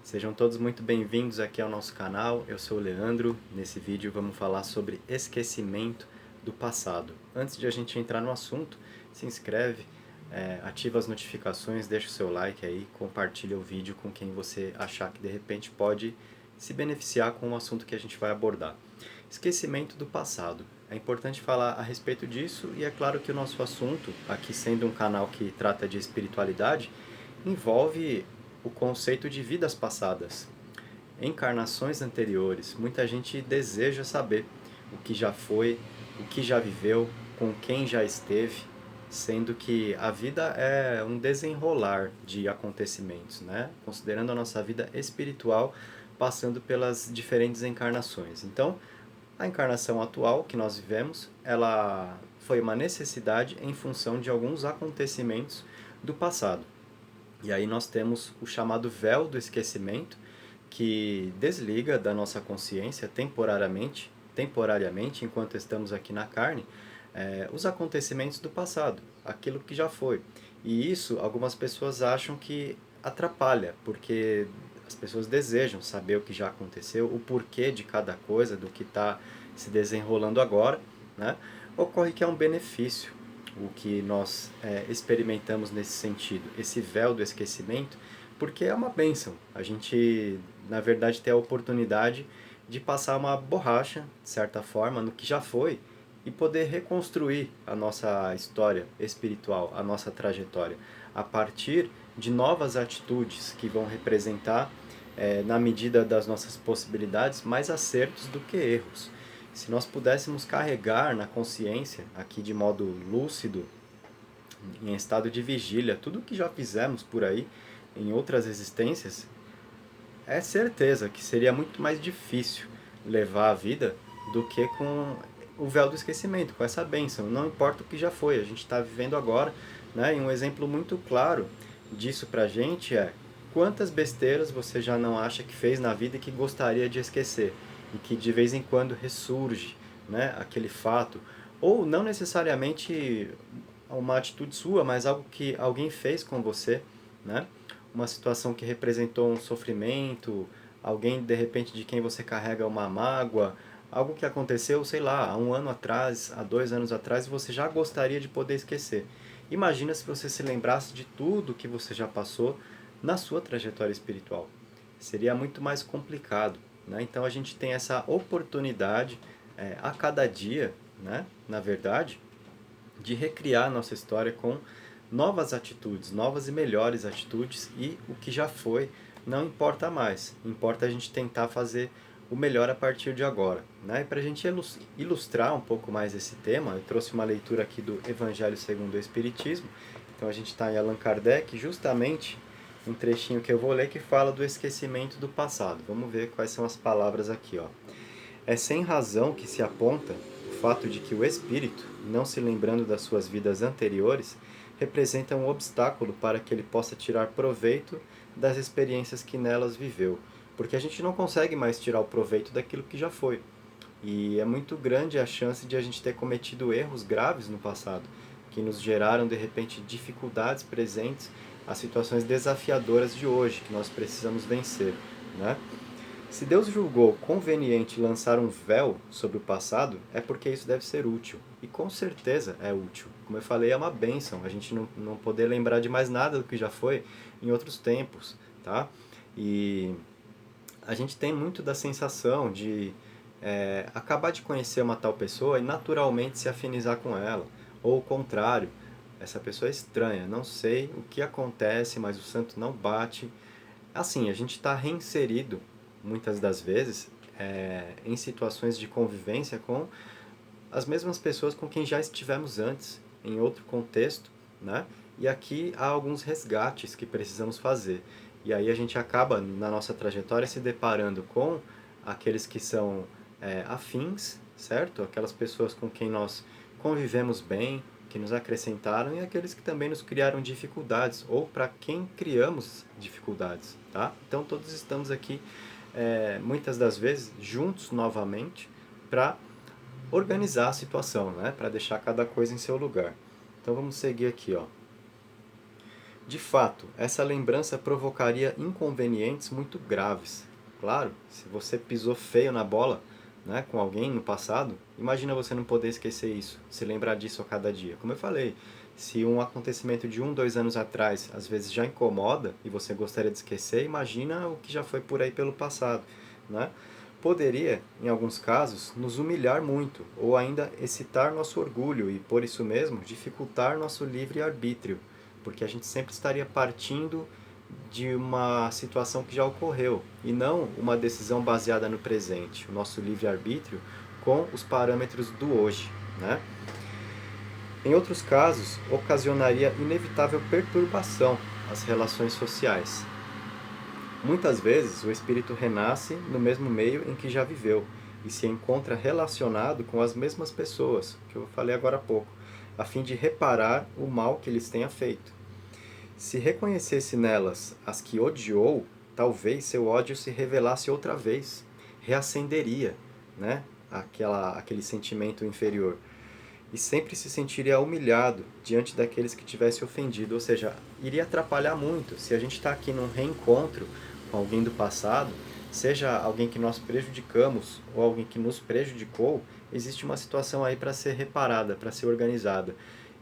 Sejam todos muito bem-vindos aqui ao nosso canal. Eu sou o Leandro. Nesse vídeo vamos falar sobre esquecimento do passado. Antes de a gente entrar no assunto, se inscreve, ativa as notificações, deixa o seu like aí, compartilha o vídeo com quem você achar que de repente pode se beneficiar com o assunto que a gente vai abordar. Esquecimento do passado. É importante falar a respeito disso e é claro que o nosso assunto, aqui sendo um canal que trata de espiritualidade, envolve o conceito de vidas passadas, encarnações anteriores. Muita gente deseja saber o que já foi, o que já viveu, com quem já esteve, sendo que a vida é um desenrolar de acontecimentos, né? Considerando a nossa vida espiritual, passando pelas diferentes encarnações. Então, a encarnação atual que nós vivemos, ela foi uma necessidade em função de alguns acontecimentos do passado. E aí nós temos o chamado véu do esquecimento, que desliga da nossa consciência temporariamente, enquanto estamos aqui na carne, os acontecimentos do passado, aquilo que já foi. E isso algumas pessoas acham que atrapalha, porque as pessoas desejam saber o que já aconteceu, o porquê de cada coisa, do que está se desenrolando agora, né? Ocorre que é um benefício o que nós experimentamos nesse sentido, esse véu do esquecimento, porque é uma bênção. A gente, na verdade, tem a oportunidade de passar uma borracha, de certa forma, no que já foi e poder reconstruir a nossa história espiritual, a nossa trajetória, a partir de novas atitudes que vão representar, na medida das nossas possibilidades, mais acertos do que erros. Se nós pudéssemos carregar na consciência, aqui de modo lúcido, em estado de vigília, tudo o que já fizemos por aí, em outras existências, é certeza que seria muito mais difícil levar a vida do que com o véu do esquecimento, com essa bênção. Não importa o que já foi, a gente está vivendo agora, né? E um exemplo muito claro disso pra gente é quantas besteiras você já não acha que fez na vida e que gostaria de esquecer e que de vez em quando ressurge, né? Aquele fato, ou não necessariamente uma atitude sua, mas algo que alguém fez com você, né? Uma situação que representou um sofrimento, alguém de repente de quem você carrega uma mágoa, algo que aconteceu, sei lá, há um ano atrás, há 2 anos atrás, e você já gostaria de poder esquecer. Imagina se você se lembrasse de tudo que você já passou na sua trajetória espiritual. Seria muito mais complicado, né? Então a gente tem essa oportunidade a cada dia, né? Na verdade, de recriar nossa história com novas atitudes, novas e melhores atitudes, e o que já foi não importa mais. Importa a gente tentar fazer o melhor a partir de agora, né? E para a gente ilustrar um pouco mais esse tema, eu trouxe uma leitura aqui do Evangelho segundo o Espiritismo. Então a gente está em Allan Kardec, justamente um trechinho que eu vou ler que fala do esquecimento do passado. Vamos ver quais são as palavras aqui, ó. É sem razão que se aponta o fato de que o espírito, não se lembrando das suas vidas anteriores, representa um obstáculo para que ele possa tirar proveito das experiências que nelas viveu. Porque a gente não consegue mais tirar o proveito daquilo que já foi. E é muito grande a chance de a gente ter cometido erros graves no passado, que nos geraram de repente dificuldades presentes às situações desafiadoras de hoje, que nós precisamos vencer, né? Se Deus julgou conveniente lançar um véu sobre o passado, é porque isso deve ser útil. E com certeza é útil. Como eu falei, é uma bênção a gente não poder lembrar de mais nada do que já foi em outros tempos, tá? E a gente tem muito da sensação de acabar de conhecer uma tal pessoa e naturalmente se afinizar com ela. Ou o contrário, essa pessoa é estranha, não sei o que acontece, mas o santo não bate. Assim, a gente está reinserido, muitas das vezes, em situações de convivência com as mesmas pessoas com quem já estivemos antes, em outro contexto, né? E aqui há alguns resgates que precisamos fazer. E aí a gente acaba, na nossa trajetória, se deparando com aqueles que são afins, certo? Aquelas pessoas com quem nós convivemos bem, que nos acrescentaram, e aqueles que também nos criaram dificuldades, ou para quem criamos dificuldades, tá? Então todos estamos aqui, muitas das vezes, juntos novamente, para organizar a situação, né? Para deixar cada coisa em seu lugar. Então vamos seguir aqui, ó. De fato, essa lembrança provocaria inconvenientes muito graves. Claro, se você pisou feio na bola, né, com alguém no passado, imagina você não poder esquecer isso, se lembrar disso a cada dia. Como eu falei, se um acontecimento de 2 anos atrás às vezes já incomoda e você gostaria de esquecer, imagina o que já foi por aí pelo passado, né? Poderia, em alguns casos, nos humilhar muito, ou ainda excitar nosso orgulho e, por isso mesmo, dificultar nosso livre-arbítrio, porque a gente sempre estaria partindo de uma situação que já ocorreu e não uma decisão baseada no presente, o nosso livre-arbítrio com os parâmetros do hoje, né? Em outros casos, ocasionaria inevitável perturbação às relações sociais. Muitas vezes, o espírito renasce no mesmo meio em que já viveu e se encontra relacionado com as mesmas pessoas, que eu falei agora há pouco, a fim de reparar o mal que lhes tenha feito. Se reconhecesse nelas as que odiou, talvez seu ódio se revelasse outra vez, reacenderia, né, aquele sentimento inferior. E sempre se sentiria humilhado diante daqueles que tivesse ofendido, ou seja, iria atrapalhar muito. Se a gente está aqui num reencontro com alguém do passado, seja alguém que nós prejudicamos ou alguém que nos prejudicou, existe uma situação aí para ser reparada, para ser organizada.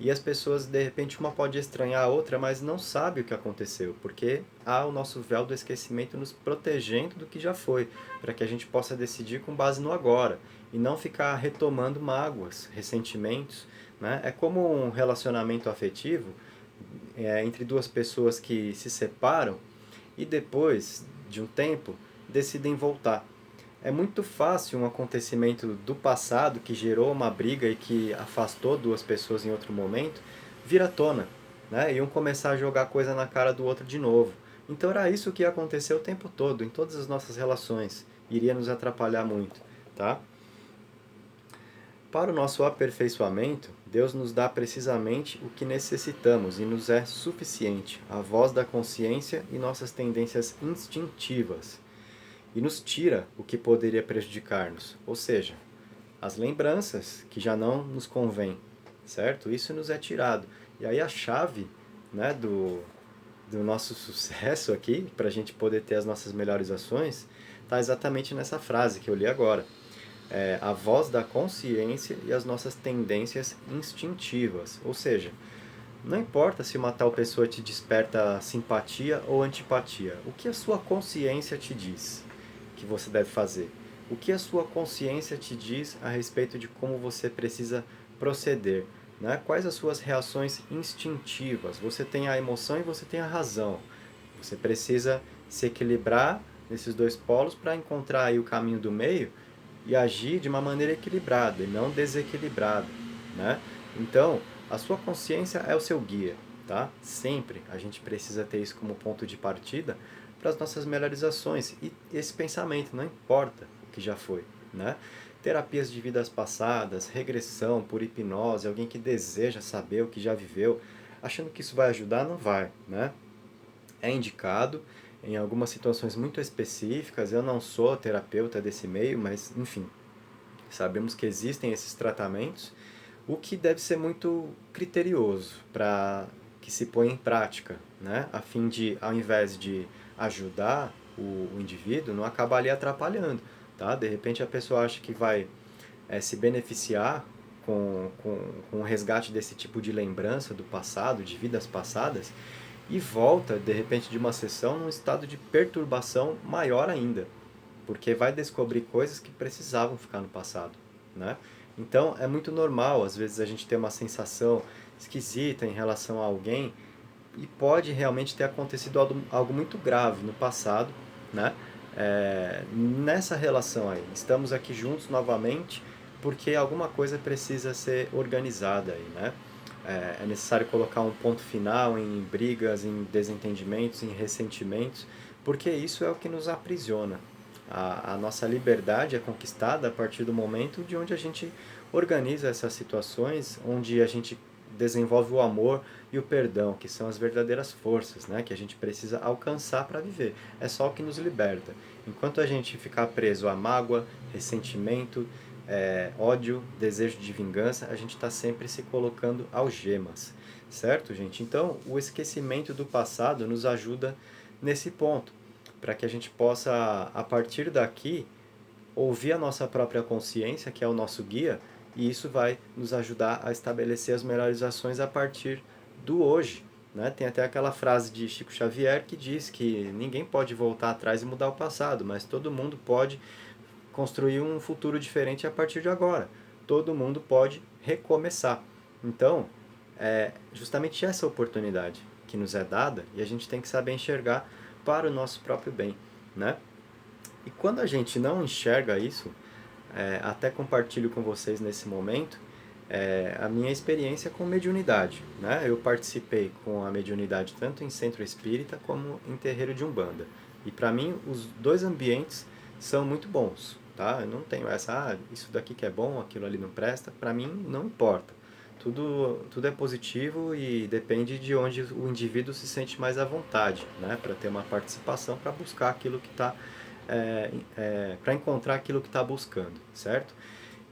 E as pessoas, de repente, uma pode estranhar a outra, mas não sabe o que aconteceu, porque há o nosso véu do esquecimento nos protegendo do que já foi, para que a gente possa decidir com base no agora, e não ficar retomando mágoas, ressentimentos, né? É como um relacionamento afetivo entre duas pessoas que se separam e depois de um tempo decidem voltar. É muito fácil um acontecimento do passado que gerou uma briga e que afastou duas pessoas em outro momento vir à tona, né? E um começar a jogar coisa na cara do outro de novo. Então era isso que ia acontecer o tempo todo, em todas as nossas relações. Iria nos atrapalhar muito, tá? Para o nosso aperfeiçoamento, Deus nos dá precisamente o que necessitamos e nos é suficiente, a voz da consciência e nossas tendências instintivas, e nos tira o que poderia prejudicar-nos, ou seja, as lembranças que já não nos convém, certo? Isso nos é tirado. E aí a chave, né, do nosso sucesso aqui, para a gente poder ter as nossas melhores ações, está exatamente nessa frase que eu li agora. A voz da consciência e as nossas tendências instintivas. Ou seja, não importa se uma tal pessoa te desperta simpatia ou antipatia. O que a sua consciência te diz que você deve fazer? O que a sua consciência te diz a respeito de como você precisa proceder? Né? Quais as suas reações instintivas? Você tem a emoção e você tem a razão. Você precisa se equilibrar nesses dois polos para encontrar aí o caminho do meio e agir de uma maneira equilibrada e não desequilibrada, né? Então, a sua consciência é o seu guia, tá? Sempre a gente precisa ter isso como ponto de partida para as nossas melhores ações. E esse pensamento, não importa o que já foi, né? Terapias de vidas passadas, regressão por hipnose, alguém que deseja saber o que já viveu, achando que isso vai ajudar, não vai, né? É indicado em algumas situações muito específicas. Eu não sou terapeuta desse meio, mas enfim, sabemos que existem esses tratamentos, o que deve ser muito criterioso para que se ponha em prática, né? A fim de, ao invés de ajudar o indivíduo, não acabar ali atrapalhando, tá? De repente a pessoa acha que vai se beneficiar com o resgate desse tipo de lembrança do passado, de vidas passadas, e volta, de repente, de uma sessão num estado de perturbação maior ainda, porque vai descobrir coisas que precisavam ficar no passado, né? Então, é muito normal, às vezes, a gente ter uma sensação esquisita em relação a alguém e pode realmente ter acontecido algo muito grave no passado, né? Nessa relação aí, estamos aqui juntos novamente porque alguma coisa precisa ser organizada aí, né? É necessário colocar um ponto final em brigas, em desentendimentos, em ressentimentos, porque isso é o que nos aprisiona. A nossa liberdade é conquistada a partir do momento de onde a gente organiza essas situações, onde a gente desenvolve o amor e o perdão, que são as verdadeiras forças, né, que a gente precisa alcançar para viver. É só o que nos liberta. Enquanto a gente ficar preso a mágoa, ressentimento, ódio, desejo de vingança, a gente está sempre se colocando algemas. certo, gente? Então, o esquecimento do passado nos ajuda nesse ponto, para que a gente possa, a partir daqui, ouvir a nossa própria consciência, que é o nosso guia, e isso vai nos ajudar a estabelecer as melhores ações a partir do hoje. Né? Tem até aquela frase de Chico Xavier que diz que ninguém pode voltar atrás e mudar o passado, mas todo mundo pode construir um futuro diferente a partir de agora. Todo mundo pode recomeçar. Então, é justamente essa oportunidade que nos é dada e a gente tem que saber enxergar para o nosso próprio bem, né? E quando a gente não enxerga isso, até compartilho com vocês nesse momento a minha experiência com mediunidade. Né? Eu participei com a mediunidade tanto em centro espírita como em terreiro de Umbanda. E para mim, os dois ambientes são muito bons. Tá? Eu não tenho essa, isso daqui que é bom, aquilo ali não presta. Para mim, não importa. Tudo é positivo e depende de onde o indivíduo se sente mais à vontade, né? Para ter uma participação, para buscar aquilo que está para encontrar aquilo que está buscando, certo?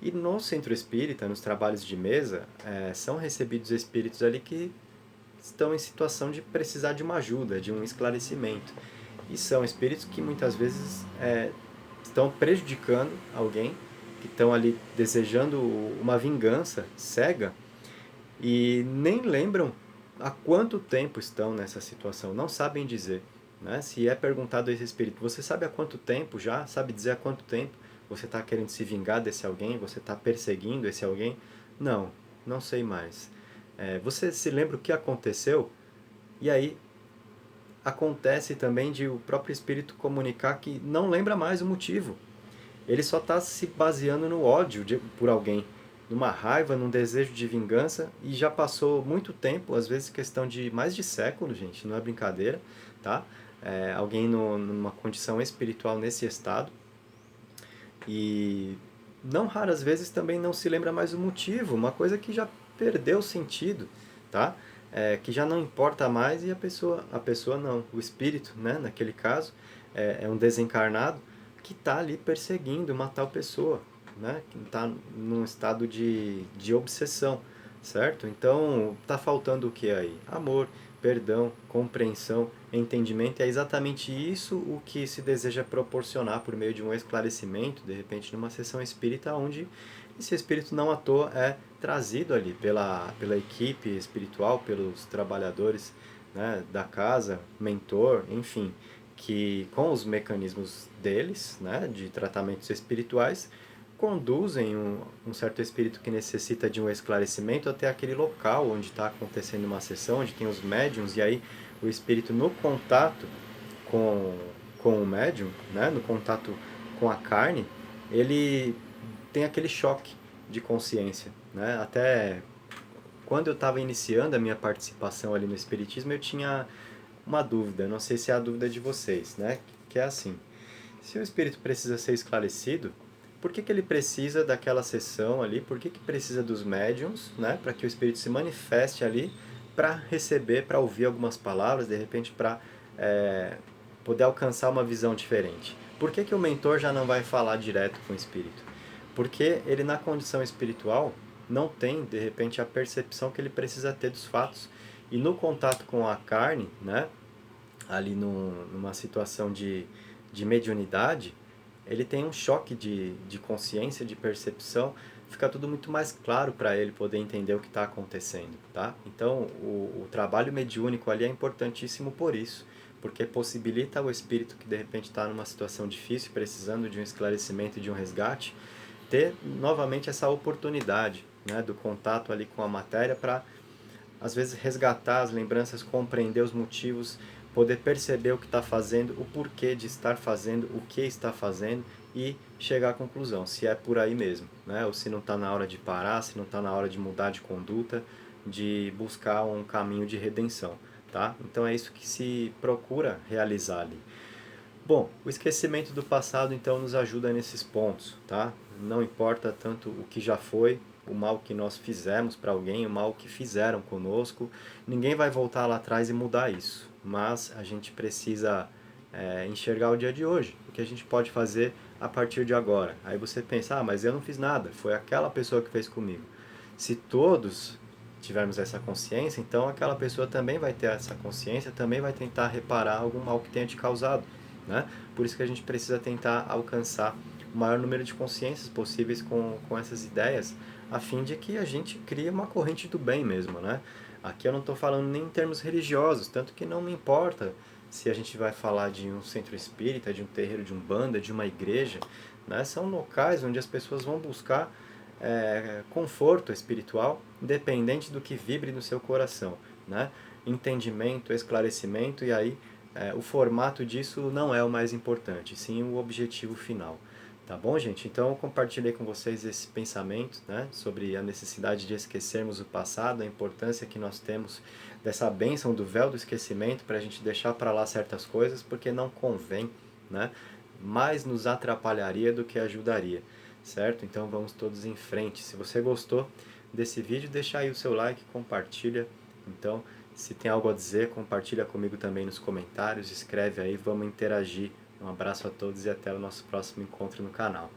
E no centro espírita, nos trabalhos de mesa, são recebidos espíritos ali que estão em situação de precisar de uma ajuda, de um esclarecimento. E são espíritos que muitas vezes estão prejudicando alguém, que estão ali desejando uma vingança cega e nem lembram há quanto tempo estão nessa situação, não sabem dizer. Né? Se é perguntado a esse espírito, você sabe há quanto tempo já? Sabe dizer há quanto tempo você está querendo se vingar desse alguém? Você está perseguindo esse alguém? Não, não sei mais. Você se lembra o que aconteceu? E aí acontece também de o próprio espírito comunicar que não lembra mais o motivo. Ele só está se baseando no ódio por alguém, numa raiva, num desejo de vingança, e já passou muito tempo, às vezes questão de mais de século, gente, não é brincadeira, tá? Alguém numa condição espiritual nesse estado, e não raras vezes também não se lembra mais o motivo, uma coisa que já perdeu o sentido, tá? Que já não importa mais e a pessoa não, o espírito, né, naquele caso, é um desencarnado que está ali perseguindo uma tal pessoa, né, que está num estado de obsessão, certo? Então, está faltando o que aí? Amor, perdão, compreensão, entendimento. É exatamente isso o que se deseja proporcionar por meio de um esclarecimento, de repente numa sessão espírita, onde esse espírito não à toa é trazido ali pela equipe espiritual, pelos trabalhadores, né, da casa, mentor, enfim, que com os mecanismos deles, né, de tratamentos espirituais, conduzem um certo espírito que necessita de um esclarecimento até aquele local onde está acontecendo uma sessão, onde tem os médiums, e aí o espírito no contato com, com o médium, né, no contato com a carne, ele tem aquele choque de consciência. Né? Até quando eu estava iniciando a minha participação ali no Espiritismo, eu tinha uma dúvida, não sei se é a dúvida de vocês, né? Que é assim, se o espírito precisa ser esclarecido, por que ele precisa daquela sessão ali? Por que precisa dos médiums, né? Para que o espírito se manifeste ali, para receber, para ouvir algumas palavras, de repente para poder alcançar uma visão diferente. Por que o mentor já não vai falar direto com o espírito? Porque ele, na condição espiritual, não tem, de repente, a percepção que ele precisa ter dos fatos. E no contato com a carne, né, ali numa situação de mediunidade, ele tem um choque de consciência, de percepção, fica tudo muito mais claro para ele poder entender o que está acontecendo, tá? Então, o trabalho mediúnico ali é importantíssimo por isso, porque possibilita ao espírito que de repente está numa situação difícil, precisando de um esclarecimento e de um resgate, ter novamente essa oportunidade, né, do contato ali com a matéria para às vezes resgatar as lembranças, compreender os motivos, poder perceber o que está fazendo, o porquê de estar fazendo, o que está fazendo e chegar à conclusão, se é por aí mesmo, né? Ou se não está na hora de parar, se não está na hora de mudar de conduta, de buscar um caminho de redenção, tá? Então é isso que se procura realizar ali. Bom, o esquecimento do passado então nos ajuda nesses pontos, tá? Não importa tanto o que já foi, o mal que nós fizemos para alguém, o mal que fizeram conosco, ninguém vai voltar lá atrás e mudar isso. Mas a gente precisa enxergar o dia de hoje, o que a gente pode fazer a partir de agora. Aí você pensa, mas eu não fiz nada, foi aquela pessoa que fez comigo. Se todos tivermos essa consciência, então aquela pessoa também vai ter essa consciência, também vai tentar reparar algum mal que tenha te causado, né? Por isso que a gente precisa tentar alcançar o maior número de consciências possíveis com essas ideias, a fim de que a gente crie uma corrente do bem mesmo, né? Aqui eu não estou falando nem em termos religiosos, tanto que não me importa se a gente vai falar de um centro espírita, de um terreiro de umbanda, de uma igreja, né? São locais onde as pessoas vão buscar conforto espiritual, independente do que vibre no seu coração, né? Entendimento, esclarecimento, e aí o formato disso não é o mais importante, sim o objetivo final. Tá bom, gente? Então eu compartilhei com vocês esse pensamento, né, sobre a necessidade de esquecermos o passado, a importância que nós temos dessa bênção do véu do esquecimento para a gente deixar para lá certas coisas, porque não convém, né? Mais nos atrapalharia do que ajudaria, certo? Então vamos todos em frente. Se você gostou desse vídeo, deixa aí o seu like, compartilha. Então, se tem algo a dizer, compartilha comigo também nos comentários, escreve aí, vamos interagir. Um abraço a todos e até o nosso próximo encontro no canal.